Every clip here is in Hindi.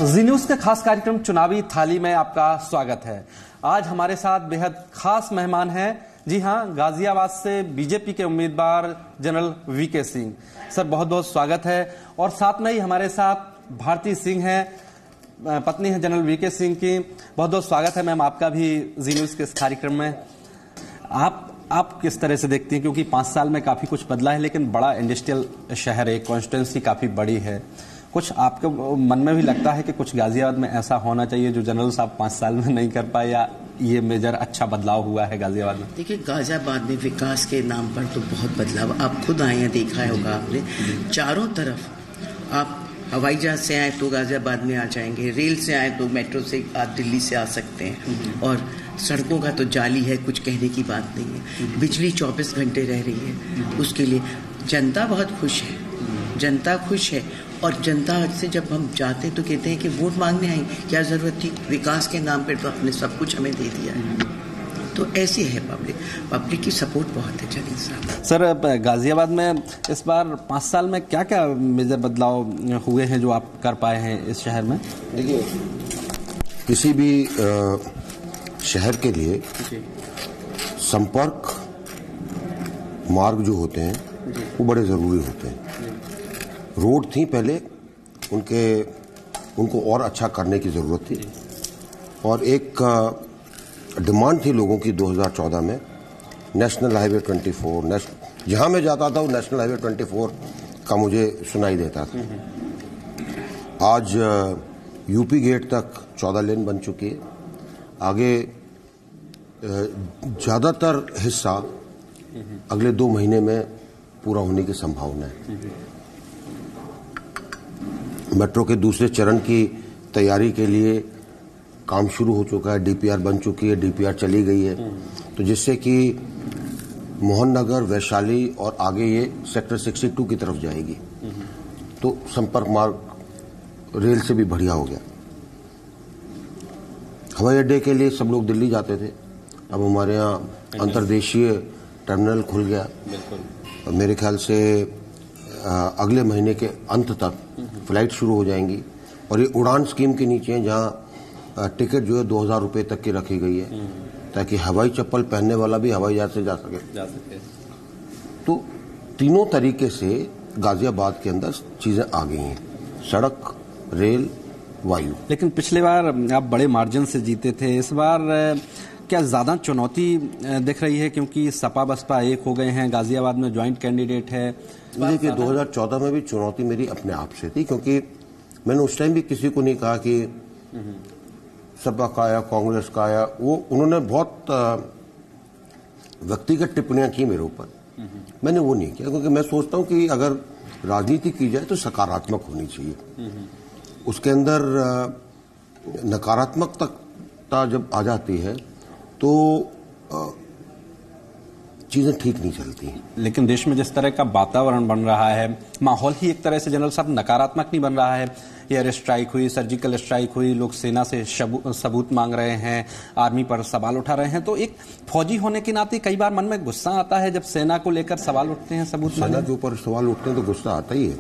जी न्यूज के खास कार्यक्रम चुनावी थाली में आपका स्वागत है। आज हमारे साथ बेहद खास मेहमान हैं। जी हां, गाजियाबाद से बीजेपी के उम्मीदवार जनरल वीके सिंह। सर बहुत बहुत स्वागत है। और साथ में ही हमारे साथ भारती सिंह हैं, पत्नी है जनरल वीके सिंह की। बहुत बहुत स्वागत है मैम आपका भी जी न्यूज के इस कार्यक्रम में। आप किस तरह से देखती हैं, क्योंकि 5 साल में काफी कुछ बदला है, लेकिन बड़ा इंडस्ट्रियल शहर है, कॉन्स्टिट्यूंसी काफी बड़ी है। कुछ आपके मन में भी लगता है कि कुछ गाजियाबाद में ऐसा होना चाहिए जो जनरल साहब 5 साल में नहीं कर पाए, या ये मेजर अच्छा बदलाव हुआ है गाजियाबाद में? देखिए, गाजियाबाद में विकास के नाम पर तो बहुत बदलाव आप खुद आए हैं, देखा होगा आपने। चारों तरफ आप हवाई जहाज से आए तो गाजियाबाद में आ जाएंगे, रेल से आए तो मेट्रो से आप दिल्ली से आ सकते हैं, और सड़कों का तो जाली है, कुछ कहने की बात नहीं है। बिजली 24 घंटे रह रही है, उसके लिए जनता बहुत खुश है, जनता खुश है। और जनता से जब हम जाते हैं तो कहते हैं कि वोट मांगने आई, क्या जरूरत थी, विकास के नाम पर तो आपने सब कुछ हमें दे दिया है। तो ऐसी है पब्लिक की सपोर्ट बहुत है जनरल साहब। सर गाजियाबाद में इस बार 5 साल में क्या क्या मेजर बदलाव हुए हैं जो आप कर पाए हैं इस शहर में? देखिए, किसी भी शहर के लिए संपर्क मार्ग जो होते हैं वो बड़े जरूरी होते हैं। रोड थी पहले, उनको और अच्छा करने की जरूरत थी, और एक डिमांड थी लोगों की 2014 में नेशनल हाईवे 24। जहां मैं जाता था वो नेशनल हाईवे 24 का मुझे सुनाई देता था। आज यूपी गेट तक 14 लेन बन चुकी है। आगे ज्यादातर हिस्सा अगले 2 महीने में पूरा होने की संभावना है। मेट्रो के दूसरे चरण की तैयारी के लिए काम शुरू हो चुका है, डीपीआर बन चुकी है, डीपीआर चली गई है, तो जिससे कि मोहन नगर, वैशाली और आगे ये सेक्टर 62 की तरफ जाएगी, तो संपर्क मार्ग रेल से भी बढ़िया हो गया। हवाई अड्डे के लिए सब लोग दिल्ली जाते थे, अब हमारे यहाँ अंतर्देशीय टर्मिनल खुल गया। मेरे ख्याल से अगले महीने के अंत तक फ्लाइट शुरू हो जाएंगी, और ये उड़ान स्कीम के नीचे है, जहाँ टिकट जो है 2000 रुपये तक की रखी गई है, ताकि हवाई चप्पल पहनने वाला भी हवाई जहाज से जा सके। तो तीनों तरीके से गाजियाबाद के अंदर चीजें आ गई हैं, सड़क, रेल, वायु। लेकिन पिछले बार आप बड़े मार्जिन से जीते थे, इस बार क्या ज्यादा चुनौती दिख रही है, क्योंकि सपा बसपा एक हो गए हैं, गाजियाबाद में ज्वाइंट कैंडिडेट है? देखिए, 2014 में भी चुनौती मेरी अपने आप से थी, क्योंकि मैंने उस टाइम भी किसी को नहीं कहा कि सपा का आया, कांग्रेस का आया। वो उन्होंने बहुत व्यक्तिगत टिप्पणियां की मेरे ऊपर, मैंने वो नहीं किया, क्योंकि मैं सोचता हूं कि अगर राजनीति की जाए तो सकारात्मक होनी चाहिए। उसके अंदर नकारात्मकता जब आ जाती है तो चीजें ठीक नहीं चलती। लेकिन देश में जिस तरह का वातावरण बन रहा है, माहौल ही एक तरह से जनरल साहब नकारात्मक नहीं बन रहा है। एयर स्ट्राइक हुई, सर्जिकल स्ट्राइक हुई, लोग सेना से सबूत मांग रहे हैं, आर्मी पर सवाल उठा रहे हैं। तो एक फौजी होने के नाते कई बार मन में गुस्सा आता है जब सेना को लेकर सवाल उठते हैं, सबूत। सेना के ऊपर सवाल उठते हैं तो गुस्सा आता ही है।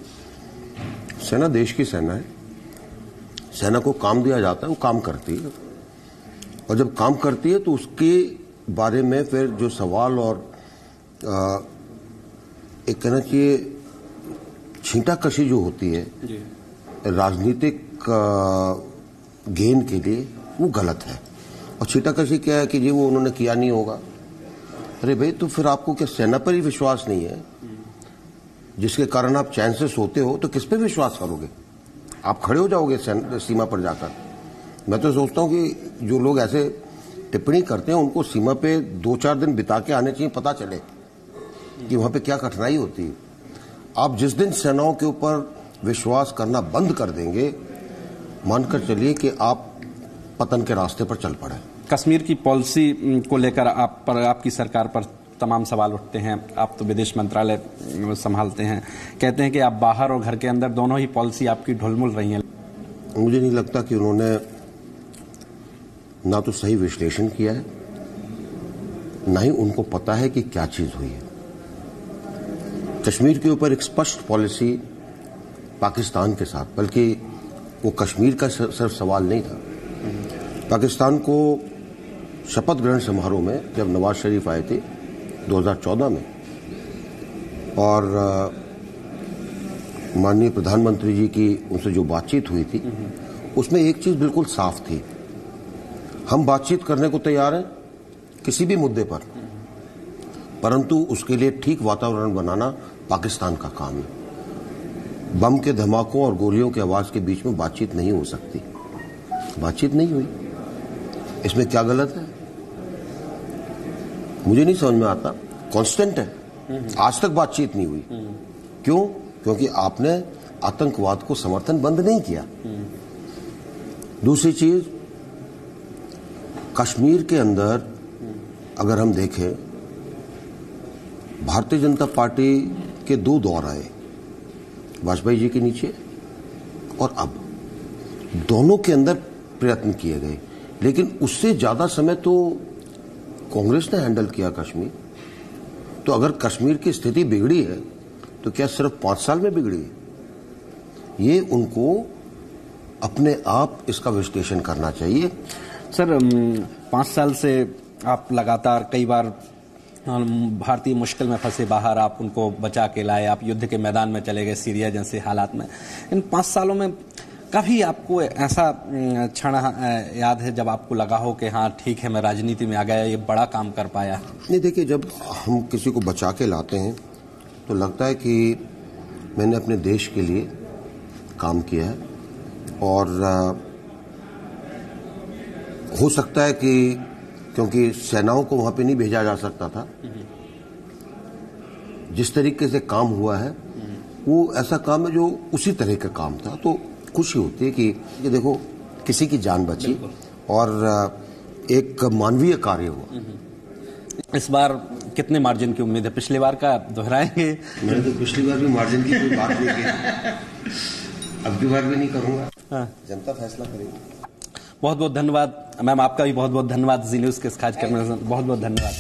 सेना देश की सेना है, सेना को काम दिया जाता है, वो काम करती है, और जब काम करती है तो उसके बारे में फिर जो सवाल और एक कहना चाहिए छींटाकशी जो होती है राजनीतिक गेन के लिए, वो गलत है। और छींटाकशी क्या है कि जी वो उन्होंने किया नहीं होगा। अरे भाई, तो फिर आपको क्या सेना पर ही विश्वास नहीं है, जिसके कारण आप चैन से सोते हो, तो किस पे विश्वास करोगे? आप खड़े हो जाओगे सीमा पर जाकर। मैं तो सोचता हूं कि जो लोग ऐसे टिप्पणी करते हैं उनको सीमा पे 2-4 दिन बिता के आने चाहिए, पता चले कि वहां पे क्या कठिनाई होती है। आप जिस दिन सेनाओं के ऊपर विश्वास करना बंद कर देंगे, मानकर चलिए कि आप पतन के रास्ते पर चल पड़े। कश्मीर की पॉलिसी को लेकर आपकी सरकार पर तमाम सवाल उठते हैं। आप तो विदेश मंत्रालय संभालते हैं, कहते हैं कि आप बाहर और घर के अंदर दोनों ही पॉलिसी आपकी ढुलमुल रही है। मुझे नहीं लगता कि उन्होंने ना तो सही विश्लेषण किया है, ना ही उनको पता है कि क्या चीज हुई है। कश्मीर के ऊपर एक स्पष्ट पॉलिसी पाकिस्तान के साथ, बल्कि वो कश्मीर का सिर्फ सवाल नहीं था। पाकिस्तान को शपथ ग्रहण समारोह में जब नवाज शरीफ आए थे 2014 में और माननीय प्रधानमंत्री जी की उनसे जो बातचीत हुई थी उसमें एक चीज बिल्कुल साफ थी, हम बातचीत करने को तैयार हैं किसी भी मुद्दे पर, परंतु उसके लिए ठीक वातावरण बनाना पाकिस्तान का काम है। बम के धमाकों और गोलियों की आवाज के बीच में बातचीत नहीं हो सकती। बातचीत नहीं हुई, इसमें क्या गलत है? मुझे नहीं समझ में आता। कांस्टेंट है, आज तक बातचीत नहीं हुई। क्यों? क्योंकि आपने आतंकवाद को समर्थन बंद नहीं किया। दूसरी चीज, कश्मीर के अंदर अगर हम देखें, भारतीय जनता पार्टी के 2 दौर आए, वाजपेयी जी के नीचे और अब, दोनों के अंदर प्रयत्न किए गए, लेकिन उससे ज्यादा समय तो कांग्रेस ने हैंडल किया कश्मीर। तो अगर कश्मीर की स्थिति बिगड़ी है तो क्या सिर्फ 5 साल में बिगड़ी है? ये उनको अपने आप इसका विश्लेषण करना चाहिए। सर, 5 साल से आप लगातार कई बार भारतीय मुश्किल में फंसे बाहर, आप उनको बचा के लाए, आप युद्ध के मैदान में चले गए सीरिया जैसे हालात में। इन 5 सालों में कभी आपको ऐसा क्षण याद है जब आपको लगा हो कि हाँ ठीक है, मैं राजनीति में आ गया, ये बड़ा काम कर पाया? नहीं, देखिए, जब हम किसी को बचा के लाते हैं तो लगता है कि मैंने अपने देश के लिए काम किया है और हो सकता है कि क्योंकि सेनाओं को वहां पे नहीं भेजा जा सकता था, जिस तरीके से काम हुआ है वो ऐसा काम है जो उसी तरह का काम था। तो खुशी होती है कि ये देखो किसी की जान बची और एक मानवीय कार्य हुआ। इस बार कितने मार्जिन की उम्मीद है? पिछली बार का दोहराएंगे? मैंने तो पिछली बार भी मार्जिन की कोई बात नहीं की, अब की बार भी नहीं करूंगा। हाँ। जनता फैसला करेगी। बहुत बहुत धन्यवाद मैम, आपका भी बहुत बहुत धन्यवाद जी न्यूज़ के इस खास करने में, बहुत बहुत धन्यवाद।